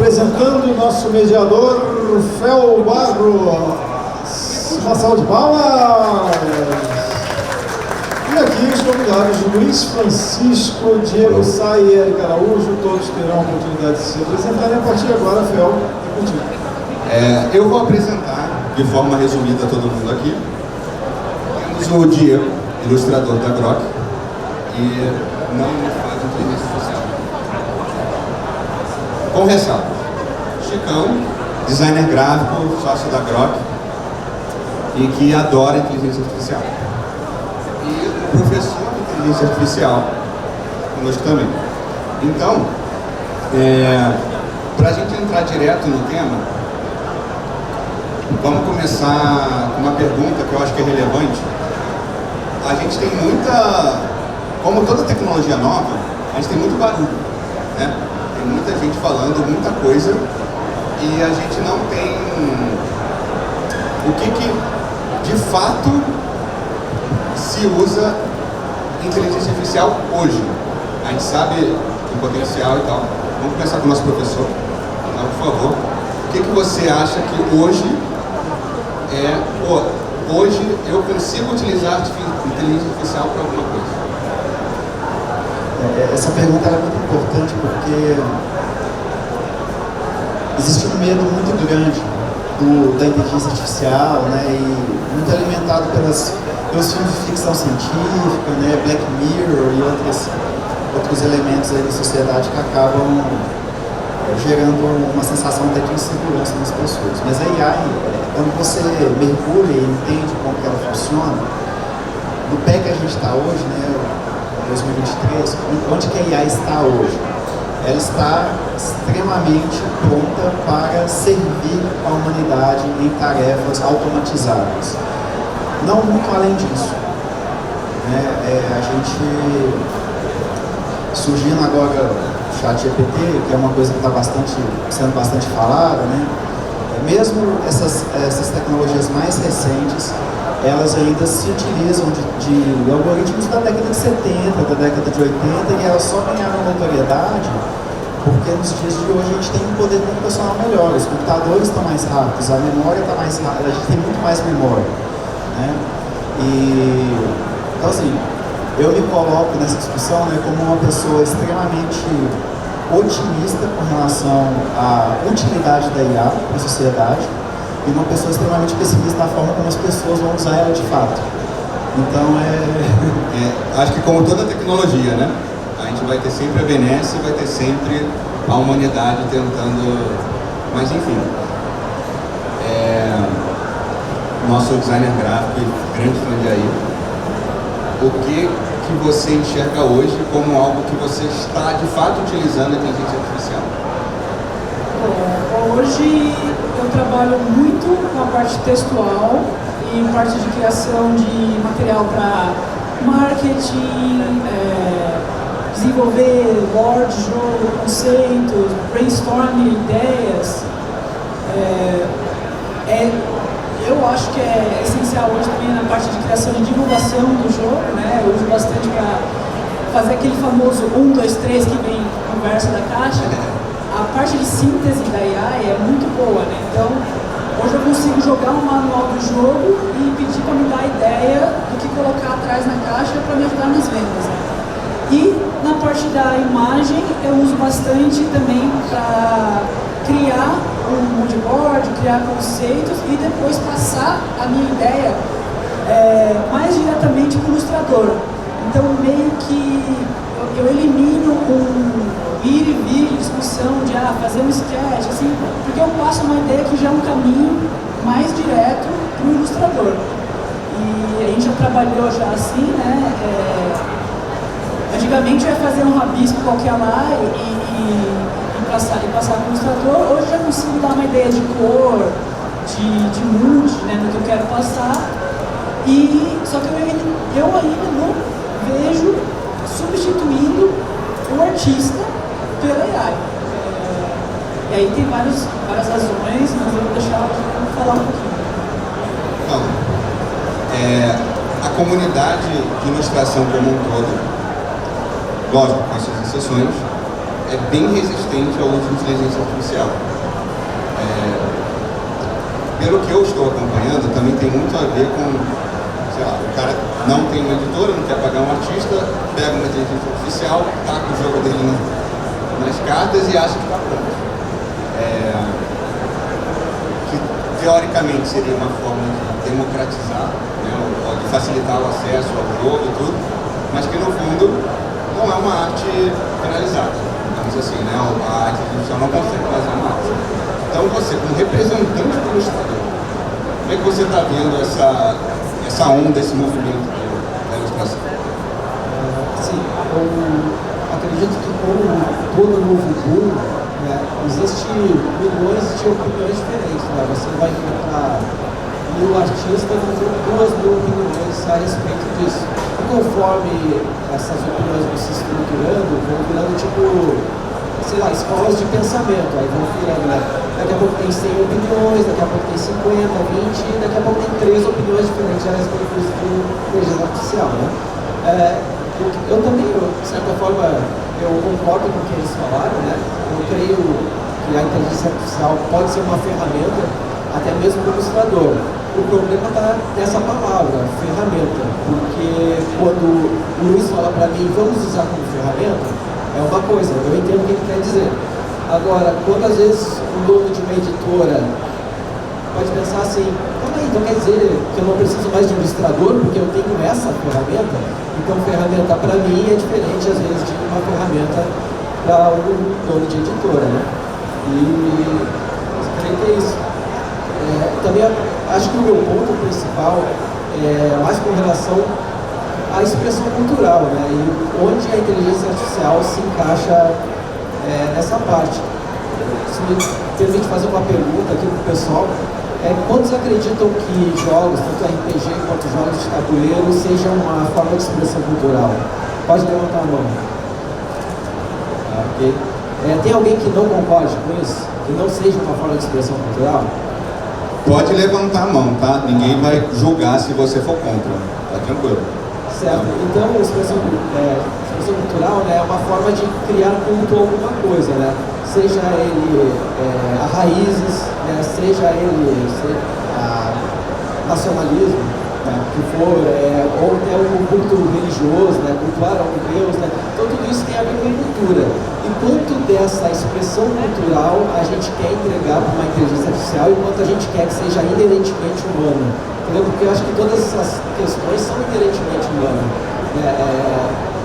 Apresentando o nosso mediador, Fel Barros. Uma salva de palmas. E aqui os convidados, Luiz Francisco, Diego Sá e Érica Araújo, todos terão a oportunidade de se apresentarem a partir de agora. Fel, é contigo. Eu vou apresentar de forma resumida todo mundo aqui. Temos o Diego, ilustrador da Grok, e não faz inteligência artificial. Com ressalva, Chicão, designer gráfico, sócio da Grok, e que adora inteligência artificial. E o professor de inteligência artificial, conosco também. Então, para a gente entrar direto no tema, vamos começar com uma pergunta que eu acho que é relevante. A gente tem como toda tecnologia nova, a gente tem muito barulho, né? Tem muita gente falando muita coisa e a gente não tem o que de fato se usa inteligência artificial hoje. A gente sabe o potencial e tal. Vamos começar com o nosso professor. Então, por favor, o que você acha que hoje hoje eu consigo utilizar inteligência artificial para alguma coisa? Essa pergunta é muito importante porque existe um medo muito grande da inteligência artificial, né, e muito alimentado pelos filmes de ficção científica, né, Black Mirror e outros elementos aí da sociedade que acabam gerando uma sensação até de insegurança nas pessoas. Mas a AI, quando você mergulha e entende como que ela funciona, no pé que a gente está hoje, né, 2023, onde que a AI está hoje? Ela está extremamente pronta para servir a humanidade em tarefas automatizadas. Não muito além disso. Né? A gente, surgindo agora o ChatGPT, que é uma coisa que está sendo bastante falada, né? Mesmo essas tecnologias mais recentes, elas ainda se utilizam de algoritmos da década de 70, da década de 80, e elas só ganharam notoriedade porque nos dias de hoje a gente tem um poder computacional melhor, os computadores estão mais rápidos, a memória está mais rápida, a gente tem muito mais memória, né? Então assim, eu me coloco nessa discussão, né, como uma pessoa extremamente otimista com relação à utilidade da IA para a sociedade, e uma pessoa extremamente pessimista na forma como as pessoas vão usar ela de fato. Então acho que como toda tecnologia, né? A gente vai ter sempre a benesse e vai ter sempre a humanidade tentando... Mas enfim, nosso designer gráfico, grande fã de AI, o que você enxerga hoje como algo que você está de fato utilizando a inteligência artificial? Bom, hoje eu trabalho muito com a parte textual e parte de criação de material para marketing, desenvolver lore de jogo, conceitos, brainstorming ideias. Eu acho que é essencial hoje também na parte de criação e divulgação do jogo, né? Eu uso bastante para fazer aquele famoso 1, 2, 3 que vem conversa da caixa. A parte de síntese da AI é muito boa, né? Então, hoje eu consigo jogar um manual do jogo e pedir para me dar ideia do que colocar atrás na caixa para me ajudar nas vendas, né? E na parte da imagem, eu uso bastante também para criar um moodboard, criar conceitos e depois passar a minha ideia mais diretamente para o ilustrador. Então, meio que eu elimino ir e vir, discussão de fazer um sketch, assim, porque eu passo uma ideia que já é um caminho mais direto para o ilustrador. E a gente já trabalhou já assim, né? Antigamente eu ia fazer um rabisco qualquer lá e passar para o ilustrador. Hoje eu já consigo dar uma ideia de cor, de mood, né, do que eu quero passar. Só que eu ainda não vejo substituindo o artista pela AI. E aí tem várias razões, mas eu vou deixar de falar um pouquinho. Então, a comunidade de ilustração como um todo, lógico, com as suas exceções, é bem resistente ao uso de inteligência artificial. Pelo que eu estou acompanhando, também tem muito a ver com, sei lá, o cara não tem uma editora, não quer pagar um artista, pega uma inteligência artificial, taca o jogo dele nas cartas e acha que está pronto. Que teoricamente seria uma forma de democratizar, né, de facilitar o acesso ao jogo e tudo, mas que no fundo não é uma arte finalizada, digamos assim, né? A arte artificial não consegue fazer uma arte. Então você, como representante do ilustrador, como é que você está vendo essa onda, esse movimento da ilustração? Sim, eu acredito que como todo novo boom, né, existe milhões de opiniões diferentes. Né? Você vai encontrar 1000 artistas, vão ter 2000 opiniões a respeito disso. E conforme essas opiniões vão se estruturando, vão virando tipo, sei lá, escolas de pensamento. Aí vão virando, né? Daqui a pouco tem 100 opiniões, daqui a pouco tem 50, 20, daqui a pouco tem 3 opiniões diferentes a respeito de inteligência artificial, né? Eu também, de certa forma, eu concordo com o que eles falaram, né? Eu creio que a inteligência artificial pode ser uma ferramenta, até mesmo para o ilustrador. O problema está nessa palavra, ferramenta, porque quando o Luiz fala para mim, vamos usar como ferramenta, é uma coisa, eu entendo o que ele quer dizer. Agora, quando às vezes um dono de uma editora pode pensar assim, então quer dizer que eu não preciso mais de um ilustrador porque eu tenho essa ferramenta? Então ferramenta para mim é diferente às vezes de uma ferramenta para um dono de editora, né? E eu creio que é isso. Também acho que o meu ponto principal é mais com relação à expressão cultural, né? E onde a inteligência artificial se encaixa nessa parte. Se me permite fazer uma pergunta aqui para o pessoal, quantos acreditam que jogos, tanto RPG quanto jogos de tabuleiro, sejam uma forma de expressão cultural? Pode levantar a mão. Okay. Tem alguém que não concorde com isso? Que não seja uma forma de expressão cultural? Pode levantar a mão, tá? Ninguém vai julgar se você for contra. Tá tranquilo. Certo. Então, expressão cultural, né, é uma forma de criar culto a alguma coisa, né? Seja ele a raízes, né, seja ele a nacionalismo, né, que for, ou até um culto religioso, né, cultuar a um Deus, né? Então tudo isso tem a ver com cultura. E quanto dessa expressão cultural a gente quer entregar para uma inteligência artificial e quanto a gente quer que seja inerentemente humana? Entendeu? Porque eu acho que todas essas questões são inerentemente humanas.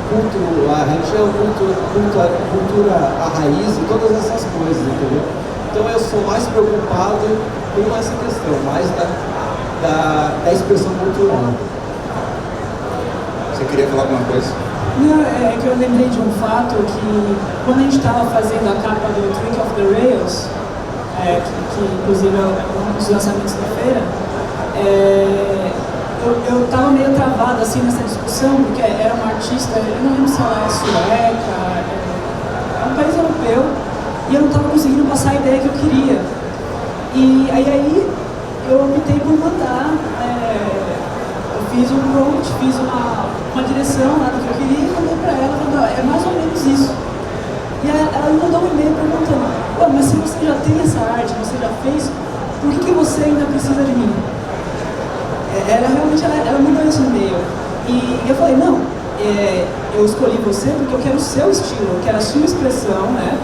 Culto, a religião, cultura, a raiz e todas essas coisas, entendeu? Então eu sou mais preocupado com essa questão, mais da expressão cultural. Você queria falar alguma coisa? Não, é que eu lembrei de um fato que quando a gente estava fazendo a capa do Trick of the Rails, que inclusive é um dos lançamentos da feira, eu estava meio travada assim nessa discussão, porque era uma artista, eu não lembro se ela é sueca, é um país europeu, e eu não estava conseguindo passar a ideia que eu queria. E aí eu optei por mandar, eu fiz um prompt, fiz uma direção lá do que eu queria e mandei para ela, falando, é mais ou menos isso. E ela me mandou um e-mail perguntando, mas se você já tem essa arte, você já fez, por que você ainda precisa de mim? Ela realmente mandou isso no e-mail. E eu falei, não, eu escolhi você porque eu quero o seu estilo, eu quero a sua expressão, né?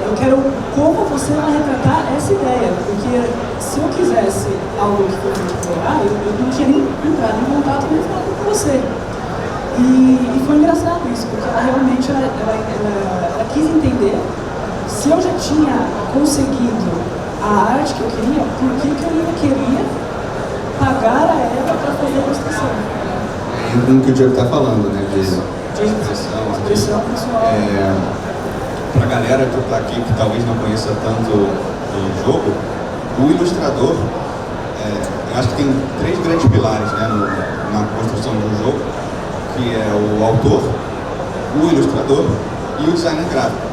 Eu quero como você vai retratar essa ideia, porque se eu quisesse algo que fosse explorar, eu não tinha nem entrado em contato nem falado com você. E foi engraçado isso, porque ela realmente ela quis entender se eu já tinha conseguido a arte que eu queria, por que eu queria pagar a ela para fazer a ilustração. Com o que o Diego está falando, né? De expressão pessoal. Para a galera que está aqui, que talvez não conheça tanto o jogo, o ilustrador, eu acho que tem 3 grandes pilares, né, na construção de um jogo, que é o autor, o ilustrador e o designer gráfico.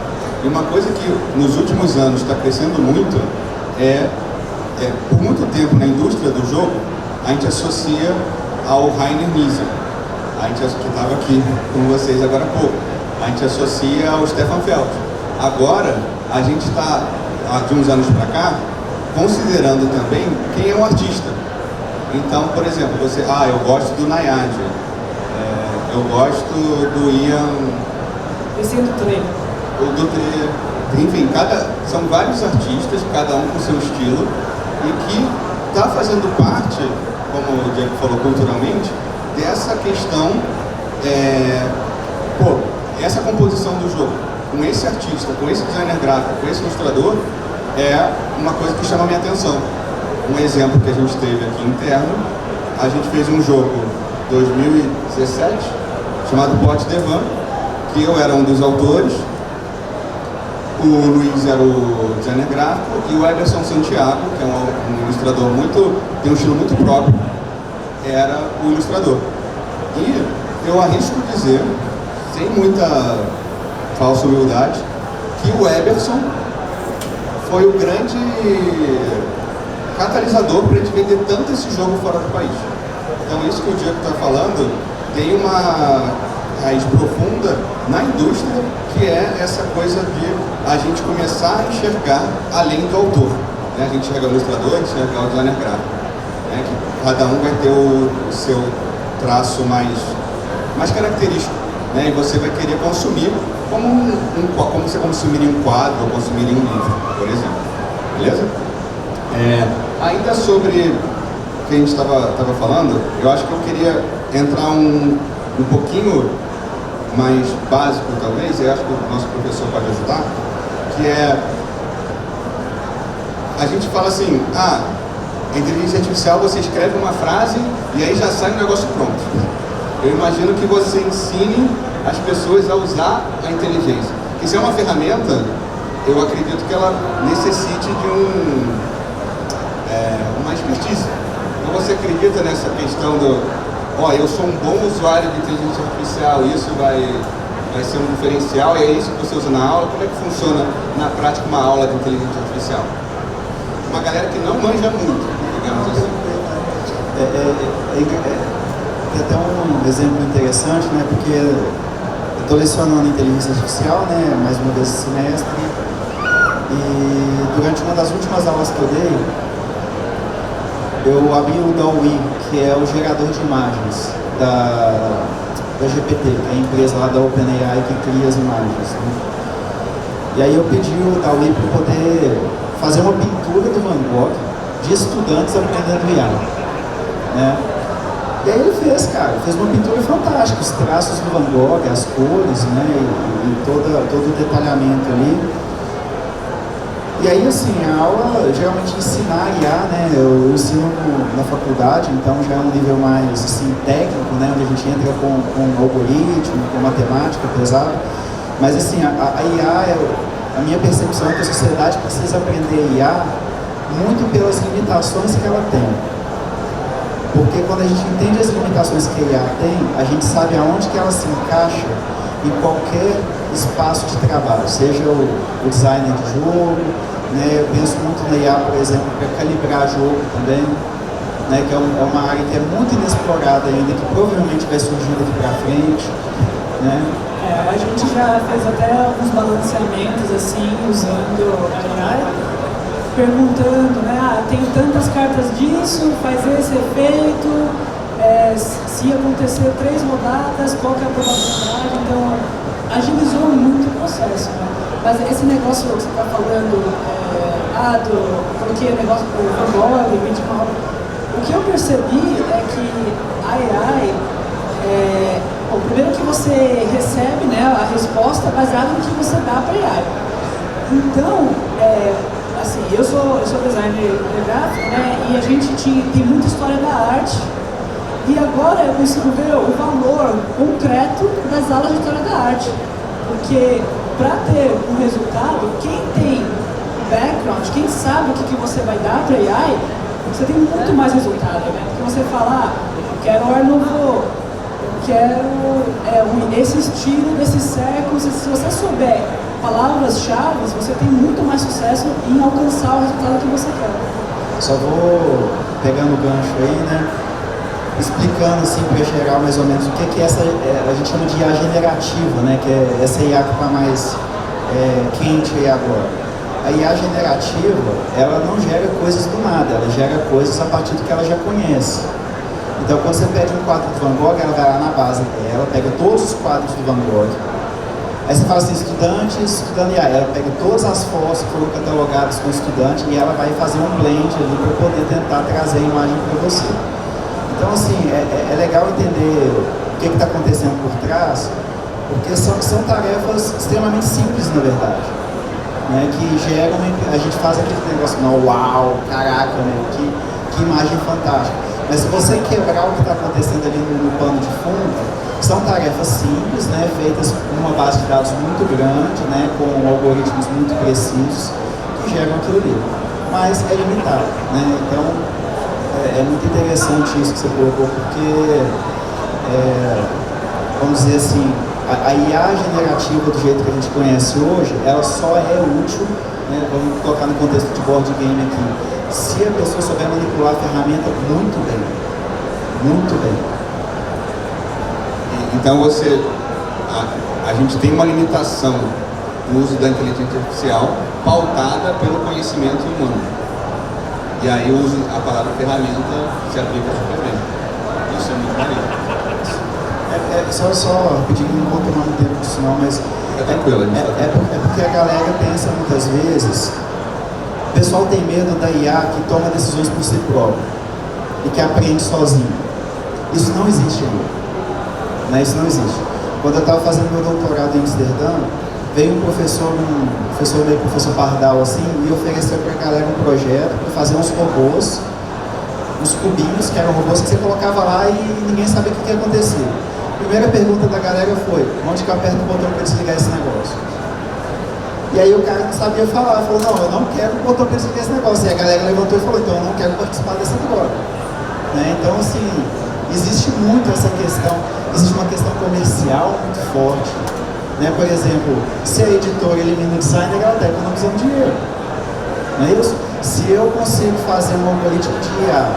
E uma coisa que nos últimos anos está crescendo muito por muito tempo na indústria do jogo, a gente associa ao Rainer Knizia. A gente que estava aqui com vocês agora há pouco. A gente associa ao Stefan Feld. Agora, a gente está, de uns anos para cá, considerando também quem é o artista. Então, por exemplo, eu gosto do Nayad, eu gosto do Ian... Esse é do treino. Do treino. Enfim, são vários artistas, cada um com seu estilo, e que está fazendo parte, como o Diego falou, culturalmente, dessa questão, essa composição do jogo, com esse artista, com esse designer gráfico, com esse ilustrador, é uma coisa que chama a minha atenção. Um exemplo que a gente teve aqui interno, a gente fez um jogo 2017, chamado Bot Devan, que eu era um dos autores, o Luiz era o designer gráfico e o Emerson Santiago, que é um ilustrador tem um estilo muito próprio, era o ilustrador. E eu arrisco dizer, sem muita falsa humildade, que o Emerson foi o grande catalisador para a gente vender tanto esse jogo fora do país. Então isso que o Diego está falando tem uma raiz profunda na indústria, que é essa coisa de a gente começar a enxergar além do autor. Né? A gente enxerga o ilustrador, enxerga o designer gráfico. Né? Que cada um vai ter o seu traço mais característico. Né? E você vai querer consumir como você consumiria um quadro ou consumiria um livro, por exemplo. Beleza? Ainda sobre o que a gente estava falando, eu acho que eu queria entrar um pouquinho mais básico, talvez, e acho que o nosso professor pode ajudar, que é, a gente fala assim, a inteligência artificial, você escreve uma frase e aí já sai um negócio pronto. Eu imagino que você ensine as pessoas a usar a inteligência. Que se é uma ferramenta, eu acredito que ela necessite de uma expertise. Então você acredita nessa questão eu sou um bom usuário de inteligência artificial, isso vai ser um diferencial, e é isso que você usa na aula? Como é que funciona na prática uma aula de inteligência artificial? Uma galera que não manja muito, digamos assim. Tem até um exemplo interessante, né? Porque eu estou lecionando inteligência artificial, né? Mais uma vez esse semestre, e durante uma das últimas aulas que eu dei, eu abri o DALL-E, que é o gerador de imagens da GPT, que é a empresa lá da OpenAI que cria as imagens. Né? E aí eu pedi o DALL-E para poder fazer uma pintura do Van Gogh de estudantes aprendendo IA. Né? E aí ele fez uma pintura fantástica, os traços do Van Gogh, as cores, né? e todo o detalhamento ali. E aí, assim, a aula, geralmente ensinar IA, né, eu ensino na faculdade, então já é um nível mais, assim, técnico, né, onde a gente entra com algoritmo, com matemática pesada, mas, assim, a IA, a minha percepção é que a sociedade precisa aprender IA muito pelas limitações que ela tem. Porque quando a gente entende as limitações que a IA tem, a gente sabe aonde que ela se encaixa em qualquer espaço de trabalho, seja o designer de jogo, né? Eu penso muito na IA, por exemplo, para calibrar jogo também, né? Que é uma área que é muito inexplorada ainda, que provavelmente vai surgir daqui para frente, né? A gente já fez até alguns balanceamentos assim, usando a AI, perguntando, né? Tenho tantas cartas disso, faz esse efeito, se acontecer 3 rodadas, qual que é a probabilidade? Então, agilizou muito o processo, né? Mas esse negócio que você está falando, coloquei o negócio do Van Gogh, o que eu percebi é que a AI, primeiro que você recebe, né, a resposta baseada no que você dá para a AI. Então, assim, eu sou designer gráfico, né, e a gente tem muita história da arte, e agora eu consigo ver o valor concreto das aulas de história da arte, porque para ter um resultado, quem tem background, quem sabe o que você vai dar para a AI, você tem muito mais resultado, né? Porque você fala, eu quero Art Nouveau, eu quero esse estilo desse século. Se você souber palavras-chave, você tem muito mais sucesso em alcançar o resultado que você quer. Só vou pegando o gancho aí, né? Explicando assim para geral mais ou menos o que é essa, a gente chama de IA generativa, né? Que é essa IA que está mais quente aí agora. A IA generativa, ela não gera coisas do nada, ela gera coisas a partir do que ela já conhece. Então, quando você pede um quadro do Van Gogh, ela vai lá na base dela, pega todos os quadros do Van Gogh. Aí você fala assim, estudantes estudando IA, ela pega todas as fotos que foram catalogadas com o estudante e ela vai fazer um blend ali para poder tentar trazer a imagem para você. Então, assim, é legal entender o que está acontecendo por trás, porque são tarefas extremamente simples, na verdade, né, que geram, a gente faz aquele negócio, não, uau, caraca, né, que imagem fantástica. Mas se você quebrar o que está acontecendo ali no pano de fundo, são tarefas simples, né, feitas numa base de dados muito grande, né, com algoritmos muito precisos, que geram aquilo ali. Mas é limitado, né, então é muito interessante isso que você colocou, porque, vamos dizer assim, a IA generativa do jeito que a gente conhece hoje, ela só é útil, né, vamos colocar no contexto de board game aqui, se a pessoa souber manipular a ferramenta muito bem. Muito bem. Então a gente tem uma limitação no uso da inteligência artificial pautada pelo conhecimento humano. E aí o uso a palavra ferramenta se aplica super bem. Isso é muito maneiro. Só pedindo que não vou tomar muito tempo disso não, mas Fica tranquilo, porque a galera pensa muitas vezes, o pessoal tem medo da IA que toma decisões por si próprio e que aprende sozinho. Isso não existe ainda. Né? Isso não existe. Quando eu estava fazendo meu doutorado em Amsterdã, veio um professor Pardal assim, e ofereceu para a galera um projeto para fazer uns robôs, uns cubinhos, que eram robôs que você colocava lá e ninguém sabia o que ia acontecer. A primeira pergunta da galera foi, onde que eu aperto o botão para desligar esse negócio? E aí o cara não sabia falar, falou, não, eu não quero o botão para desligar esse negócio. E a galera levantou e falou, então eu não quero participar dessa agora. Né? Então, assim, existe muito essa questão, existe uma questão comercial muito forte. Né? Por exemplo, se a editora elimina o designer, ela está economizando dinheiro. Não é isso? Se eu consigo fazer um algoritmo de IA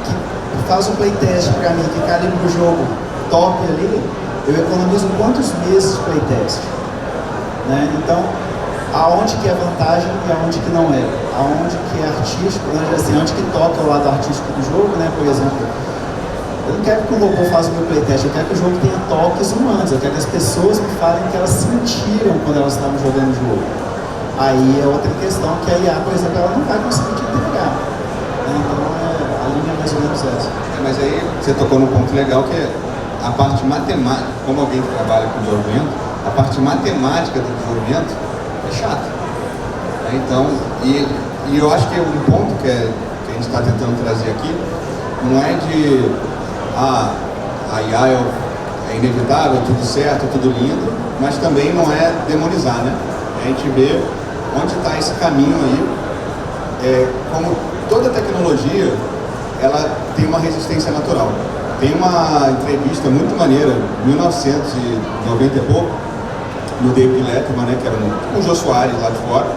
que faz um playtest para mim, que calibra o jogo top ali, eu economizo quantos meses de playtest? Né? Então, aonde que é vantagem e aonde que não é? Aonde que é artístico, né? Assim, onde que toca o lado artístico do jogo, né? Por exemplo, eu não quero que o robô faça o meu playtest, eu quero que o jogo tenha toques humanos, eu quero que as pessoas me falem o que elas sentiram quando elas estavam jogando o jogo. Aí é outra questão que a IA, por exemplo, ela não vai conseguir te entregar. Né? Então, a linha é mais ou menos essa. Mas aí você tocou num ponto legal que é a parte matemática, como alguém que trabalha com desenvolvimento, a parte matemática do desenvolvimento é chata. Então, e eu acho que um ponto que a gente está tentando trazer aqui não é de a IA é inevitável, tudo certo, tudo lindo, mas também não é demonizar, né? A gente vê onde está esse caminho aí, como toda tecnologia, ela tem uma resistência natural. Tem uma entrevista muito maneira, 1990 e pouco, no David Letterman, né, que era um Jô Soares lá de fora,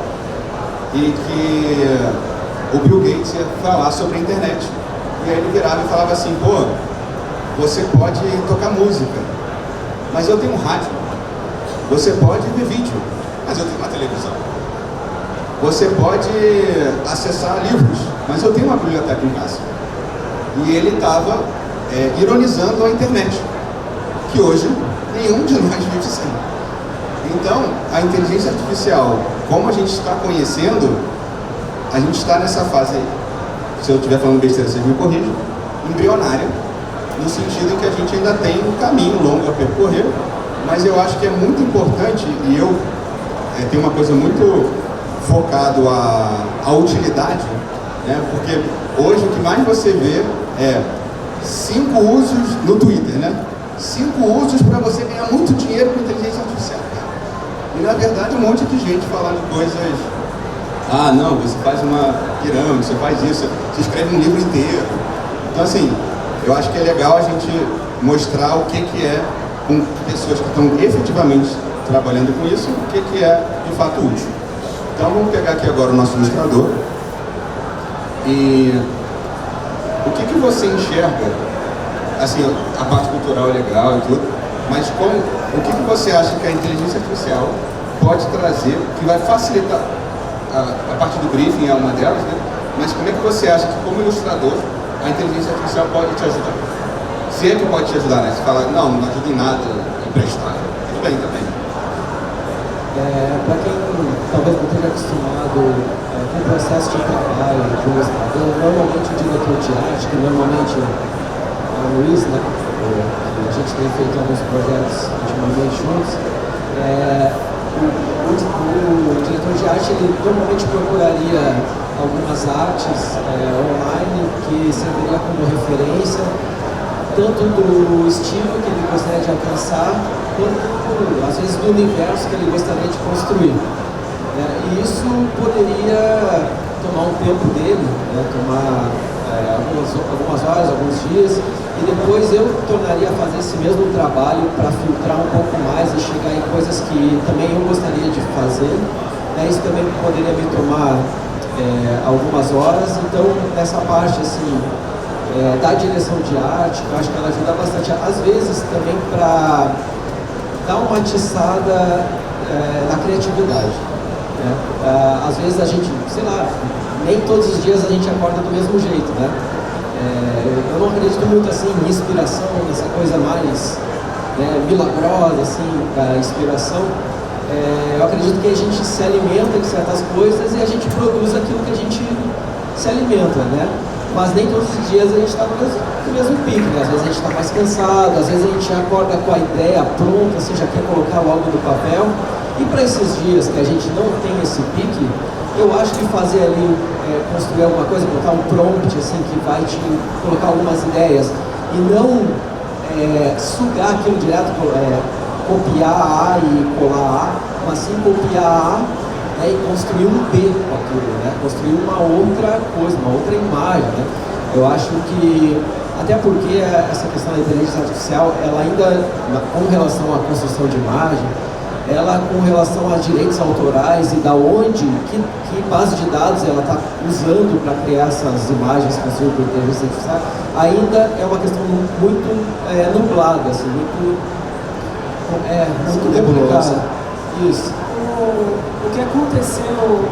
e que o Bill Gates ia falar sobre a internet. E aí ele virava e falava assim, pô, você pode tocar música, mas eu tenho um rádio. Você pode ver vídeo, mas eu tenho uma televisão. Você pode acessar livros, mas eu tenho uma biblioteca em casa. E ele estava ironizando a internet, que hoje nenhum de nós vive sem. Então, a inteligência artificial, como a gente está conhecendo, a gente está nessa fase, se eu estiver falando besteira, vocês me corrijam, embrionária, no sentido que a gente ainda tem um caminho longo a percorrer, mas eu acho que é muito importante, e eu tenho uma coisa muito focado à utilidade, né? Porque hoje o que mais você vê é 5 usos no Twitter, né? 5 usos para você ganhar muito dinheiro com inteligência artificial. E na verdade um monte de gente falando coisas, não, você faz uma pirâmide, você faz isso, você escreve um livro inteiro. Então assim, eu acho que é legal a gente mostrar o que é com pessoas que estão efetivamente trabalhando com isso, o que é de fato útil. Então vamos pegar aqui agora o nosso ilustrador e o que você enxerga, assim, a parte cultural é legal e tudo, mas o que você acha que a inteligência artificial pode trazer, que vai facilitar a parte do briefing, é uma delas, né? Mas como é que você acha que, como ilustrador, a inteligência artificial pode te ajudar? Se é que pode te ajudar, né? Você fala, não ajuda em nada, emprestar. Tudo bem também. Para quem talvez não esteja acostumado com o processo de trabalho de um ilustrador, normalmente o diretor de arte, que normalmente é o Luiz, né? A gente tem feito alguns projetos ultimamente juntos. O diretor de arte, ele normalmente procuraria algumas artes online que serviria como referência, tanto do estilo que ele gostaria de alcançar, quanto, às vezes, do universo que ele gostaria de construir. E isso poderia tomar um tempo dele, tomar algumas horas, alguns dias, e depois eu tornaria a fazer esse mesmo trabalho para filtrar um pouco mais e chegar em coisas que também eu gostaria de fazer. Isso também poderia me tomar algumas horas. Então, nessa parte assim, da direção de arte, eu acho que ela ajuda bastante, às vezes também para dar uma atiçada na criatividade. Às vezes a gente, sei lá, nem todos os dias a gente acorda do mesmo jeito, né? Eu não acredito muito assim em inspiração, nessa coisa mais milagrosa assim, da inspiração. Eu acredito que a gente se alimenta de certas coisas e a gente produz aquilo que a gente se alimenta, né? Mas nem todos os dias a gente está no mesmo pique, né? Às vezes a gente está mais cansado, às vezes a gente acorda com a ideia pronta, assim, já quer colocar logo no papel. E para esses dias que a gente não tem esse pique, eu acho que fazer ali, construir alguma coisa, botar um prompt assim, que vai te colocar algumas ideias e não sugar aquilo direto, copiar A e colar A, mas sim copiar A e construir um B com aquilo, né? Construir uma outra coisa, uma outra imagem, né? Eu acho que, até porque essa questão da inteligência artificial, ela ainda, com relação à construção de imagem, ela com relação a direitos autorais e da onde, que base de dados ela está usando para criar essas imagens construídas por inteligência artificial, ainda é uma questão muito nublada, assim, muito complicada. Isso. O que aconteceu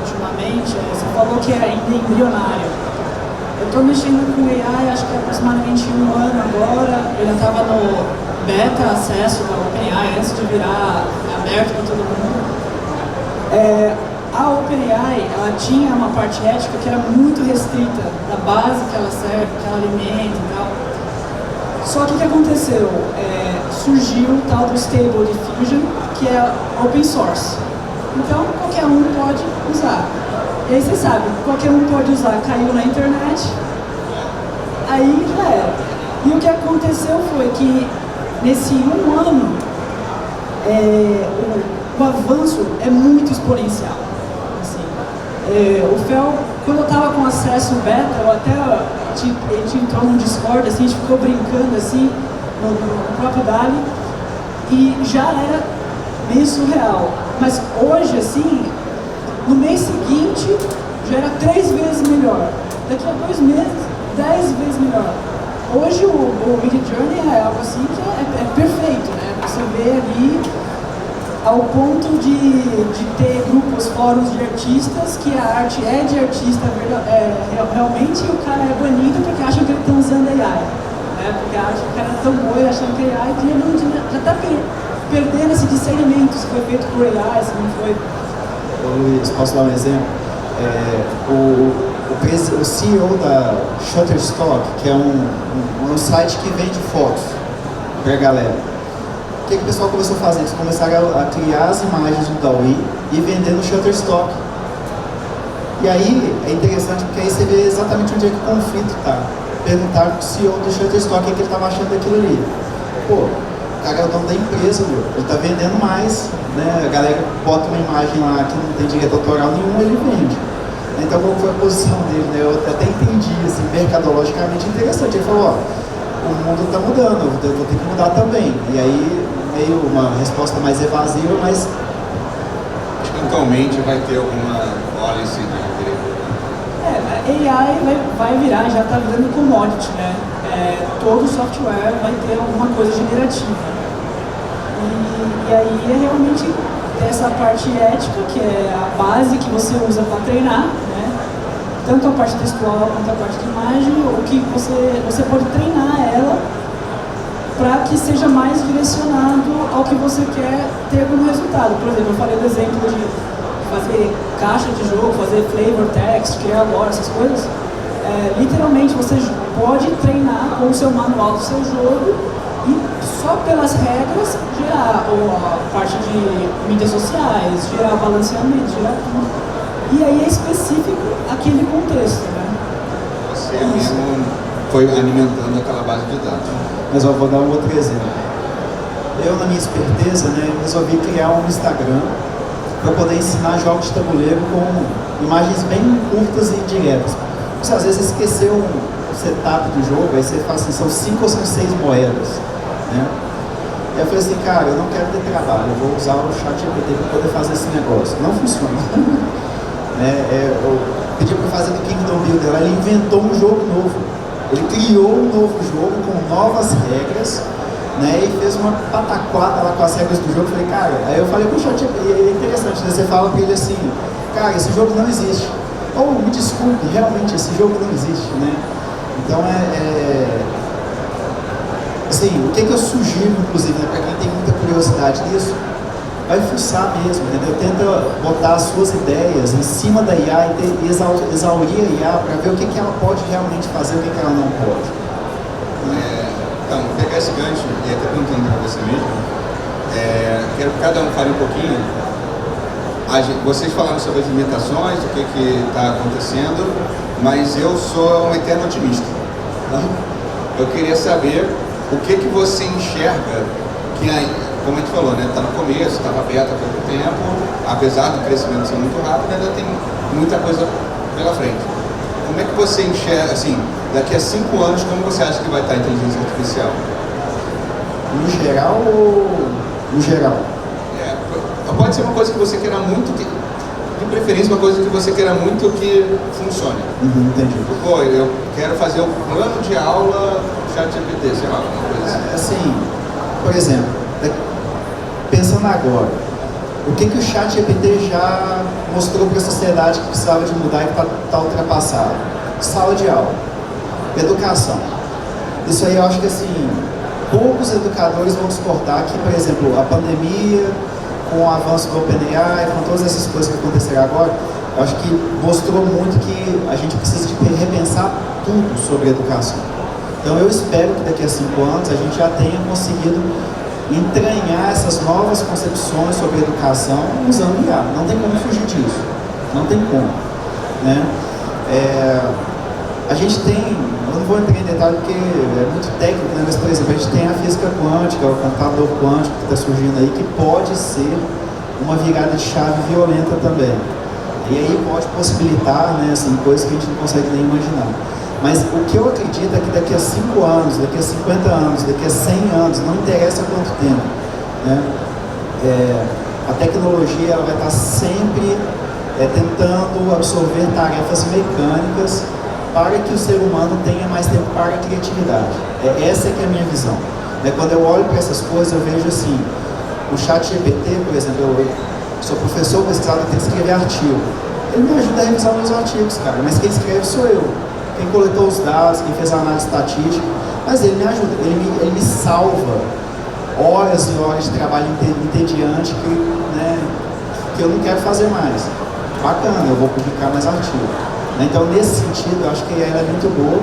ultimamente, você falou que era ainda embrionário. Eu estou mexendo com AI, acho que há aproximadamente 1 ano agora. Eu já estava no beta acesso da OpenAI antes de virar aberto para todo mundo. A OpenAI, ela tinha uma parte ética que era muito restrita, da base que ela serve, que ela alimenta e tal. Só que o que aconteceu? Surgiu o tal do Stable Diffusion, que é open source. Então, qualquer um pode usar. E aí você sabe, qualquer um pode usar, caiu na internet, aí já era. E o que aconteceu foi que, nesse 1 ano, o avanço é muito exponencial. Assim, o Fel, quando eu estava com acesso beta, a gente entrou no Discord, assim, a gente ficou brincando assim, no próprio DALI, e já era meio surreal. Mas hoje, assim, no mês seguinte, já era 3 vezes melhor. Daqui a 2 meses, 10 vezes melhor. Hoje o Midjourney é algo assim que é perfeito, né? Você vê ali ao ponto de ter grupos, fóruns de artistas, que a arte é de artista realmente, e o cara é banido porque acha que ele está usando AI. Né? Porque acha que o cara é tão bom e achando que é AI, e já está perdendo esse discernimento, se foi feito por AI, se não foi. Luiz, posso dar um exemplo? O CEO da Shutterstock, que é um site que vende fotos para a galera. O que o pessoal começou a fazer? Eles começaram a criar as imagens do DALL-E e vender no Shutterstock. E aí é interessante porque aí você vê exatamente onde é que o conflito está. Perguntaram para o CEO do Shutterstock o que ele estava achando daquilo ali. Pô, o cara é o dono da empresa, meu. Ele está vendendo mais, né? A galera bota uma imagem lá que não tem direito autoral nenhum, ele vende. Então, qual foi a posição dele, né? Eu até entendi, assim, mercadologicamente interessante. Ele falou, ó, o mundo está mudando, eu vou ter que mudar também. E aí, meio uma resposta mais evasiva, mas... Eventualmente vai ter alguma policy A AI vai virar, já está virando commodity, né? Todo software vai ter alguma coisa generativa. E aí é realmente tem essa parte ética, que é a base que você usa para treinar, né? Tanto a parte textual quanto a parte de imagem, o que você pode treinar ela para que seja mais direcionado ao que você quer ter como resultado. Por exemplo, eu falei do exemplo de fazer caixa de jogo, fazer flavor text, criar lore, essas coisas. Literalmente você pode treinar com o seu manual do seu jogo e só pelas regras gerar a parte de mídias sociais, gerar balanceamento, gerar tudo. E aí é específico aquele contexto, né? Você mesmo foi alimentando aquela base de dados. Mas eu vou dar um outro exemplo. Eu, na minha esperteza, né, resolvi criar um Instagram para poder ensinar jogos de tabuleiro com imagens bem curtas e diretas. Porque às vezes você esqueceu o setup do jogo, aí você fala assim, são 5 ou são 6 moedas, né? E eu falei assim, cara, eu não quero ter trabalho, eu vou usar o ChatGPT para poder fazer esse negócio. Não funciona. Eu pedi para fazer do Kingdom Builder, ele inventou um jogo novo. Ele criou um novo jogo com novas regras, né, e fez uma pataquada lá com as regras do jogo. Falei, cara, aí eu falei com o ChatGPT, é interessante, né? Você fala para ele assim, cara, esse jogo não existe. Ou, me desculpe, realmente esse jogo não existe, né? Então assim, o que eu sugiro, inclusive, né, para quem tem muita curiosidade nisso, vai fuçar mesmo, entendeu? Tenta botar as suas ideias em cima da IA e exaurir a IA para ver o que ela pode realmente fazer e o que ela não pode. Então, vou pegar esse gancho e até perguntando para você mesmo, quero que cada um fale um pouquinho. Vocês falaram sobre as limitações, do que está acontecendo, mas eu sou um eterno otimista. Tá? Eu queria saber o que você enxerga que, como a gente falou, né, está no começo, estava aberto há pouco tempo, apesar do crescimento ser muito rápido, ainda tem muita coisa pela frente. Como é que você enxerga, assim, daqui a 5 anos, como você acha que vai estar a inteligência artificial? No geral ou no geral? Pode ser uma coisa que você queira muito, de preferência uma coisa que você queira muito que funcione. Entendi. Pô, eu quero fazer o plano de aula ChatGPT, sei lá, uma coisa assim. Assim, por exemplo, pensando agora, o que o ChatGPT já mostrou para a sociedade que precisava de mudar e que está ultrapassado? Sala de aula, educação. Isso aí eu acho que assim, poucos educadores vão discordar que, por exemplo, a pandemia, com o avanço do OpenAI, com todas essas coisas que aconteceram agora, eu acho que mostrou muito que a gente precisa de repensar tudo sobre a educação. Então eu espero que daqui a 5 anos a gente já tenha conseguido entranhar essas novas concepções sobre a educação usando IA. Não tem como fugir disso. Não tem como, né? A gente tem, eu não vou entrar em detalhe porque é muito técnico, né? Mas, por exemplo, a gente tem a física quântica, o computador quântico que está surgindo aí, que pode ser uma virada de chave violenta também. E aí pode possibilitar, né, assim, coisas que a gente não consegue nem imaginar. Mas o que eu acredito é que daqui a 5 anos, daqui a 50 anos, daqui a 100 anos, não interessa quanto tempo, né? A tecnologia ela vai estar sempre tentando absorver tarefas mecânicas para que o ser humano tenha mais tempo para a criatividade. Essa que é a minha visão. Quando eu olho para essas coisas, eu vejo assim, o ChatGPT, por exemplo, eu sou professor pesquisador, eu tenho que escrever artigo. Ele me ajuda a revisar meus artigos, cara, mas quem escreve sou eu. Quem coletou os dados, quem fez a análise estatística, mas ele me ajuda, ele me salva horas e horas de trabalho entediante que eu não quero fazer mais. Bacana, eu vou publicar mais artigos. Então, nesse sentido, eu acho que ela é muito boa.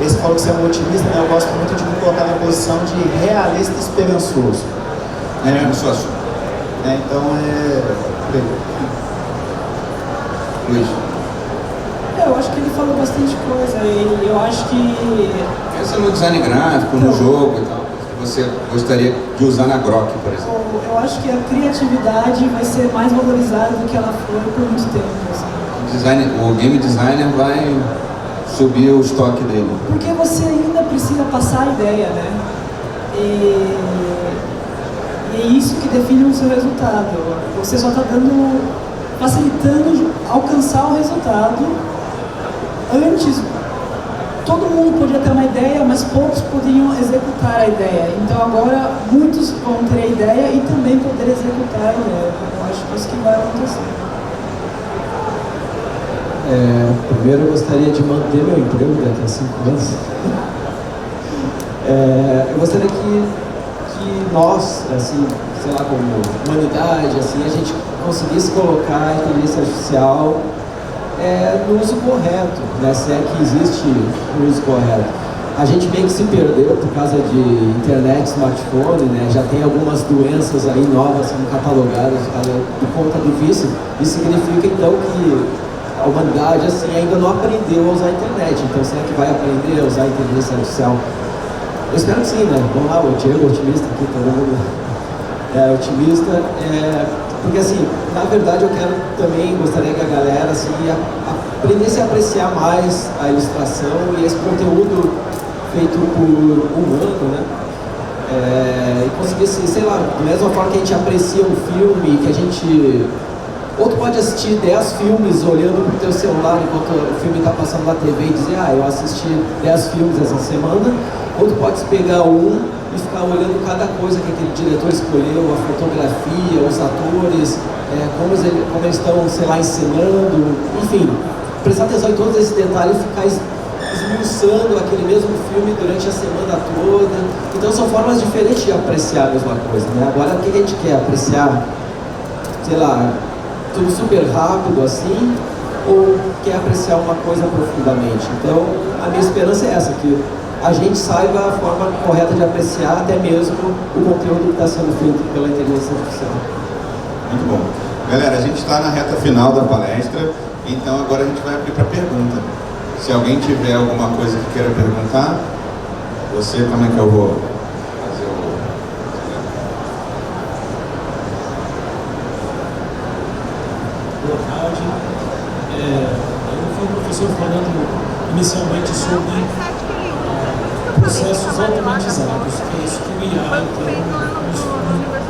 Esse falou que você é um otimista, né? Eu gosto muito de me colocar na posição de realista e esperançoso. Então, Luiz. Eu acho que ele falou bastante coisa. E eu acho que... Pensa no design gráfico, no jogo e tal, que você gostaria de usar na Grok, por exemplo. Eu acho que a criatividade vai ser mais valorizada do que ela foi por muito tempo. Assim. O game designer vai subir o estoque dele. Porque você ainda precisa passar a ideia, né? E é isso que define o seu resultado. Você só está facilitando alcançar o resultado antes todo mundo podia ter uma ideia, mas poucos podiam executar a ideia. Então agora muitos vão ter a ideia e também poder executar a ideia. Eu acho que isso que vai acontecer. Primeiro eu gostaria de manter meu emprego daqui a 5 anos. Eu gostaria que nós, assim, sei lá, como humanidade, assim, a gente conseguisse colocar a inteligência artificial no uso correto, né? Se é que existe o uso correto. A gente meio que se perdeu por causa de internet, smartphone, né? Já tem algumas doenças aí novas sendo catalogadas por conta do vício. Isso significa então que a humanidade assim, ainda não aprendeu a usar a internet. Então será que vai aprender a usar a inteligência artificial? Eu espero que sim, né? Vamos lá, o Diego, otimista aqui, todo mundo otimista. Porque assim, na verdade eu quero também, gostaria que a galera assim, aprendesse a apreciar mais a ilustração e esse conteúdo feito por humano, né? E conseguisse, sei lá, da mesma forma que a gente aprecia um filme, que a gente... Outro pode assistir 10 filmes olhando pro teu celular enquanto o filme está passando na TV e dizer, eu assisti 10 filmes essa semana. Outro pode pegar um e ficar olhando cada coisa que aquele diretor escolheu, a fotografia, os atores, como eles estão, sei lá, ensinando, enfim, prestar atenção em todos esses detalhes e ficar esmiuçando aquele mesmo filme durante a semana toda. Então são formas diferentes de apreciar a mesma coisa, né? Agora o que a gente quer? Apreciar, sei lá, tudo super rápido assim, ou quer apreciar uma coisa profundamente? Então a minha esperança é essa, que a gente saiba a forma correta de apreciar até mesmo o conteúdo que está sendo feito pela inteligência artificial. Muito bom. Galera, a gente está na reta final da palestra, então agora a gente vai abrir para pergunta. Se alguém tiver alguma coisa que queira perguntar, como é que eu vou fazer o... Boa tarde. Eu fui um professor falando inicialmente sobre processos automatizados, que é isso que o IA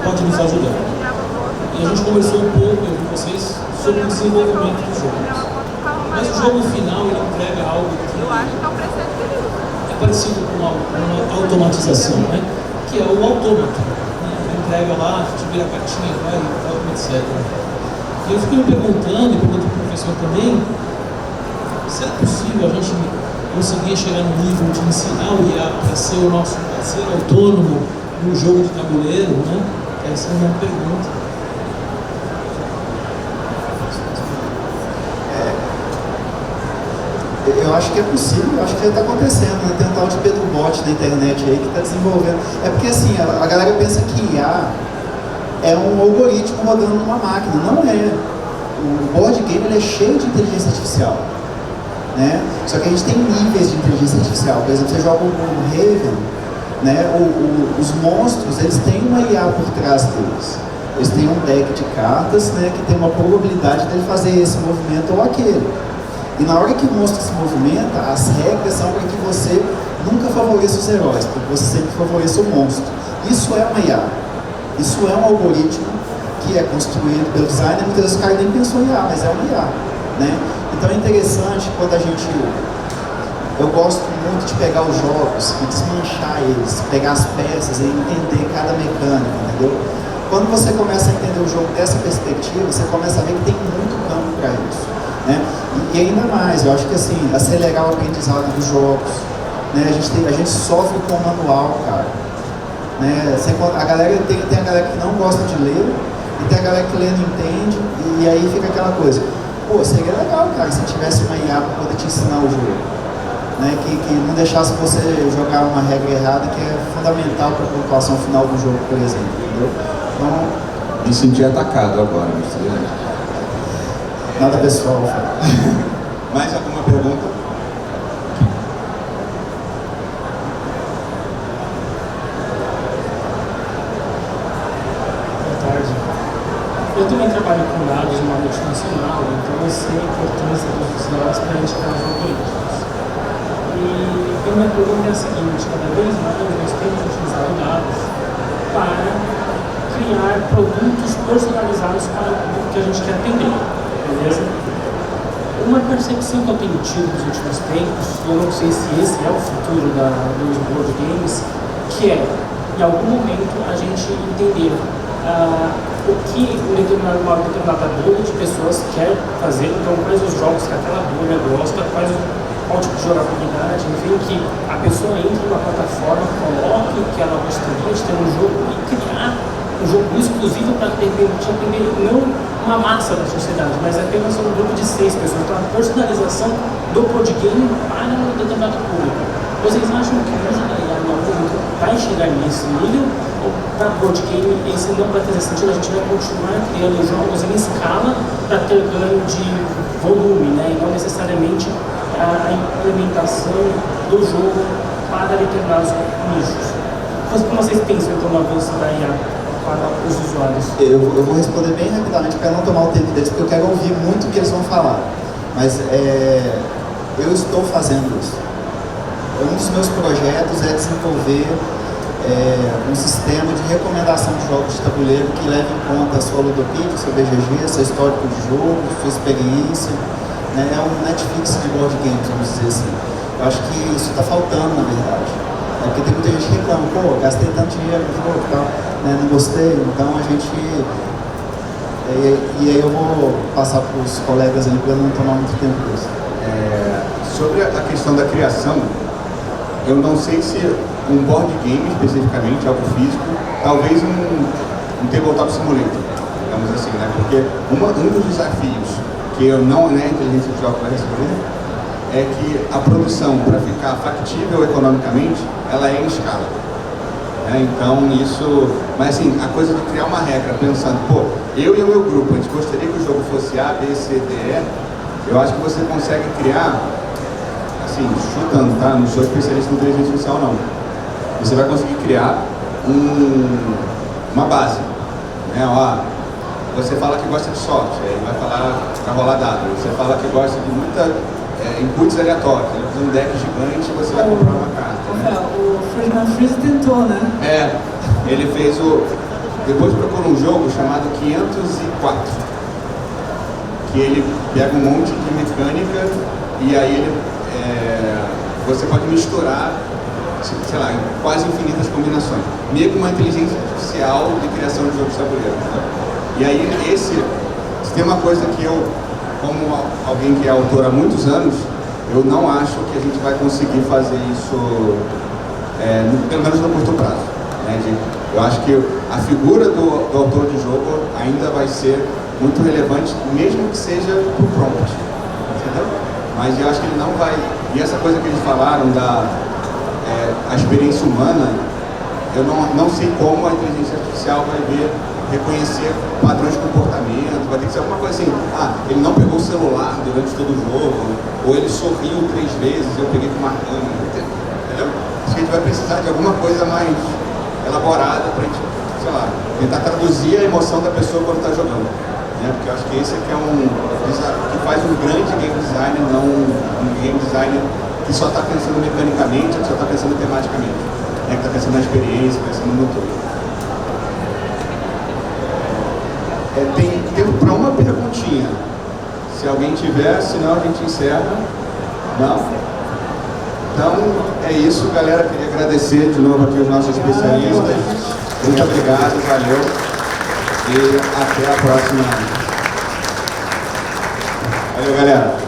pode nos ajudar. E a gente conversou um pouco, eu com vocês, sobre o desenvolvimento dos jogos. Mas o jogo final ele entrega algo que é parecido com uma automatização, né? Que é o autômato. Né? Ele entrega lá, a gente vira a cartinha, vai, etc. E eu fiquei me perguntando, e perguntando para o professor também, será possível a gente conseguir chegar no nível de ensinar o IA para ser o nosso parceiro autônomo no jogo de tabuleiro, né? Essa é a minha pergunta. Eu acho que é possível, eu acho que já está acontecendo, né? Tem um tal de Pedro Bot na internet aí que está desenvolvendo. É porque assim, a galera pensa que IA é um algoritmo rodando numa máquina. Não é. O board game ele é cheio de inteligência artificial, né? Só que a gente tem níveis de inteligência artificial. Por exemplo, você joga um Raven, né? Os monstros, eles têm uma IA por trás deles. Eles têm um deck de cartas, né? Que tem uma probabilidade dele fazer esse movimento ou aquele. E na hora que o monstro se movimenta, as regras são para que você nunca favoreça os heróis, para que você sempre favoreça o monstro. Isso é uma IA. Isso é um algoritmo que é construído pelo designer. Muitas vezes o cara nem pensou em IA, mas é uma IA, né? Então é interessante quando a gente... Eu gosto muito de pegar os jogos e desmanchar eles, pegar as peças e entender cada mecânica, entendeu? Quando você começa a entender o jogo dessa perspectiva, você começa a ver que tem muito campo para isso, né? E ainda mais, eu acho que assim, acelerar o aprendizado dos jogos, né? A gente sofre com o manual, cara, né? A galera tem a galera que não gosta de ler e tem a galera que lê não entende, e aí fica aquela coisa, pô, seria legal, cara, se tivesse uma IA para poder te ensinar o jogo, né? Que não deixasse você jogar uma regra errada que é fundamental para a pontuação final do jogo, por exemplo, entendeu? Então, me senti atacado agora, nada pessoal. Mais alguma pergunta? Boa tarde. Eu também trabalho com dados numa multinacional, então eu sei a importância dos dados para indicar os algoritmos. E a minha pergunta é a seguinte: cada vez mais nós temos utilizado dados para criar produtos personalizados para o público que a gente quer atender, beleza? uma percepção que eu tenho tido nos últimos tempos, e eu não sei se esse é o futuro dos board games, que é, em algum momento, a gente entender o que uma determinada bolha de pessoas quer fazer, então quais os jogos que aquela bolha gosta, qual tipo de jogabilidade, enfim, que a pessoa entre numa plataforma, coloque o que ela gostaria de ter no jogo e criar um jogo exclusivo para de repente atender não uma massa da sociedade, mas apenas um grupo de 6 pessoas. Então a personalização do board game para um determinado público. Vocês acham que o uso da IA no momento vai chegar nesse nível? Ou para board game esse não vai fazer sentido? A gente vai continuar criando jogos em escala para ter ganho de volume, né? E não necessariamente a implementação do jogo para determinados nichos. Como vocês pensam então no avanço da IA para os usuários? Eu vou responder bem rapidamente para não tomar o tempo deles, porque eu quero ouvir muito o que eles vão falar. Mas eu estou fazendo isso. Um dos meus projetos é desenvolver um sistema de recomendação de jogos de tabuleiro que leve em conta a sua ludopedia, seu BGG, seu histórico de jogo, sua experiência. Né? É um Netflix de board games, vamos dizer assim. Eu acho que isso está faltando, na verdade. Porque tem muita gente que reclama, pô, gastei tanto dinheiro no jogo e tal, né? Não gostei, então a gente... E aí eu vou passar para os colegas ali para não tomar muito tempo disso. Sobre a questão da criação, eu não sei se um board game especificamente, algo físico, talvez um tabletop simulator, digamos assim, né? Porque um dos desafios que eu não, né, a inteligência artificial vai resolver, é que a produção, para ficar factível economicamente, ela é em escala. Então isso... Mas assim, a coisa de criar uma regra, pensando, pô, eu e o meu grupo, a gente gostaria que o jogo fosse A, B, C, D, E, eu acho que você consegue criar, assim, chutando, tá? Não sou especialista em inteligência artificial, não. Você vai conseguir criar uma base, né? Ó, você fala que gosta de sorte, aí vai falar para rolar dado. Você fala que gosta de muita inputs aleatórios, ele faz um deck gigante e você vai comprar uma carta, né? O Ferdinand Freeze tentou, né? Ele fez depois procurou um jogo chamado 504, que ele pega um monte de mecânica e aí você pode misturar, sei lá, quase infinitas combinações, meio que uma inteligência artificial de criação de jogos de tabuleiro. E aí se tem uma coisa que eu, como alguém que é autor há muitos anos, eu não acho que a gente vai conseguir fazer isso, pelo menos no curto prazo. Né? Eu acho que a figura do autor de jogo ainda vai ser muito relevante, mesmo que seja por prompt, entendeu? Mas eu acho que ele não vai... E essa coisa que eles falaram a experiência humana, eu não sei como a inteligência artificial vai reconhecer padrões de comportamento, vai ter que ser alguma coisa assim, ele não pegou o celular durante todo o jogo, ou ele sorriu 3 vezes, eu peguei com marcando, entendeu? Acho que a gente vai precisar de alguma coisa mais elaborada para a gente, sei lá, tentar traduzir a emoção da pessoa quando está jogando, né? Porque eu acho que esse aqui é que faz um grande game design, não um game design que só está pensando mecanicamente, que só está pensando tematicamente, né? Que está pensando na experiência, pensando no todo. Tem tempo para uma perguntinha. Se alguém tiver, senão a gente encerra. Não? Então, é isso, galera. Queria agradecer de novo aqui os nossos especialistas. Muito obrigado, valeu. E até a próxima. Valeu, galera.